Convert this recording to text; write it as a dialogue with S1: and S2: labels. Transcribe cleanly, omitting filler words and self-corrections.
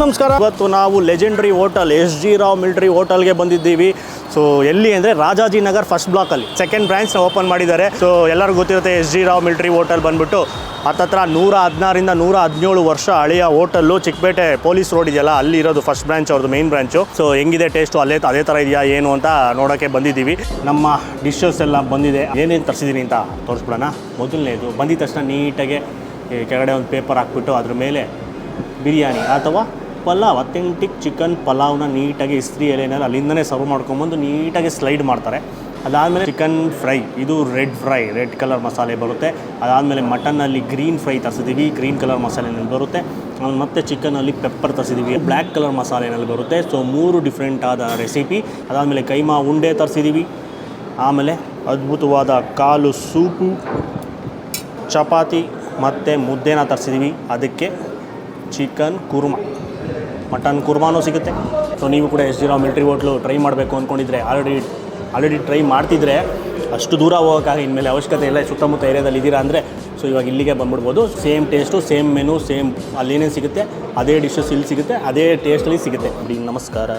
S1: ನಮಸ್ಕಾರ. ಇವತ್ತು ನಾವು legendary hotel S G Rao military ಹೋಟೆಲ್ಗೆ ಬಂದಿದ್ದೀವಿ. ಸೊ ಎಲ್ಲಿ ಅಂದರೆ ರಾಜಾಜಿನಗರ್ ಫಸ್ಟ್ ಬ್ಲಾಕಲ್ಲಿ ಸೆಕೆಂಡ್ ಬ್ರಾಂಚ್ನ ಓಪನ್ ಮಾಡಿದ್ದಾರೆ. ಸೊ ಎಲ್ಲರಿಗೂ ಗೊತ್ತಿರುತ್ತೆ S G Rao military hotel ಬಂದುಬಿಟ್ಟು ಹತ್ತತ್ರ 116ರಿಂದ 117 ವರ್ಷ ಹಳೆಯ ಹೋಟೆಲ್ಲು. ಚಿಕ್ಕಪೇಟೆ ಪೊಲೀಸ್ ರೋಡ್ ಇದೆಯಲ್ಲ, ಅಲ್ಲಿ ಇರೋದು ಫಸ್ಟ್ ಬ್ರಾಂಚ್, ಅವ್ರದ್ದು ಮೇನ್ ಬ್ರಾಂಚು. ಸೊ ಹೆಂಗಿದೆ ಟೇಸ್ಟು ಅದೇ ಥರ ಇದೆಯಾ ಏನು ಅಂತ ನೋಡೋಕ್ಕೆ ಬಂದಿದ್ದೀವಿ. ನಮ್ಮ ಡಿಶಸ್ ಎಲ್ಲ ಬಂದಿದೆ, ಏನೇನು ತರಿಸಿದ್ದೀನಿ ಅಂತ ತೋರಿಸ್ಬಿಡೋಣ. ಮೊದಲನೇದು ಬಂದಿದ ತಕ್ಷಣ ನೀಟಾಗಿ ಕೆಳಗಡೆ ಒಂದು ಪೇಪರ್ ಹಾಕ್ಬಿಟ್ಟು ಅದ್ರ ಮೇಲೆ ಬಿರಿಯಾನಿ ಅಥವಾ ಪಲಾವ್, ಅಥೆಂಟಿಕ್ ಚಿಕನ್ ಪಲಾವ್ನ ನೀಟಾಗಿ ಇಸ್ತ್ರಿ ಎಲೆನಲ್ಲಿ ಅಲ್ಲಿಂದನೇ ಸರ್ವ್ ಮಾಡ್ಕೊಂಬಂದು ನೀಟಾಗಿ ಸ್ಲೈಡ್ ಮಾಡ್ತಾರೆ. ಅದಾದಮೇಲೆ ಚಿಕನ್ ಫ್ರೈ, ಇದು ರೆಡ್ ಕಲರ್ ಮಸಾಲೆ ಬರುತ್ತೆ. ಅದಾದಮೇಲೆ ಮಟನ್ನಲ್ಲಿ ಗ್ರೀನ್ ಫ್ರೈ ತರಿಸಿದ್ದೀವಿ, ಗ್ರೀನ್ ಕಲರ್ ಮಸಾಲೆನಲ್ಲಿ ಬರುತ್ತೆ. ಮತ್ತು ಚಿಕನಲ್ಲಿ ಪೆಪ್ಪರ್ ತರಿಸಿದ್ದೀವಿ, ಬ್ಲ್ಯಾಕ್ ಕಲರ್ ಮಸಾಲೆನಲ್ಲಿ ಬರುತ್ತೆ. ಸೊ 3 ಡಿಫ್ರೆಂಟ್ ಆದ ರೆಸಿಪಿ. ಅದಾದಮೇಲೆ ಕೈಮಾ ಉಂಡೆ ತರಿಸಿದ್ದೀವಿ. ಆಮೇಲೆ ಅದ್ಭುತವಾದ ಕಾಲು ಸೂಪು, ಚಪಾತಿ ಮತ್ತು ಮುದ್ದೆನ ತರಿಸಿದ್ದೀವಿ. ಅದಕ್ಕೆ ಚಿಕನ್ ಕುರ್ಮಾ, ಮಟನ್ ಕುರ್ಮಾನೂ ಸಿಗುತ್ತೆ. ಸೊ ನೀವು ಕೂಡ S G Rao military hotel try ಮಾಡಬೇಕು ಅಂದ್ಕೊಂಡಿದ್ರೆ, ಆಲ್ರೆಡಿ ಟ್ರೈ ಮಾಡ್ತಿದ್ರೆ ಅಷ್ಟು ದೂರ ಹೋಗೋಕ್ಕಾಗ ಇನ್ಮೇಲೆ ಅವಶ್ಯಕತೆ ಇಲ್ಲ. ಸುತ್ತಮುತ್ತ ಏರಿಯಾದಲ್ಲಿ ಇದ್ದೀರಾ ಅಂದರೆ ಸೊ ಇವಾಗ ಇಲ್ಲಿಗೆ ಬಂದ್ಬಿಡ್ಬೋದು. Same taste, same menu, same ಅಲ್ಲೇನೇನು ಸಿಗುತ್ತೆ ಅದೇ ಡಿಶಸ್ ಇಲ್ಲಿ ಸಿಗುತ್ತೆ, ಅದೇ ಟೇಸ್ಟಲ್ಲಿ ಸಿಗುತ್ತೆ. ನಮಸ್ಕಾರ.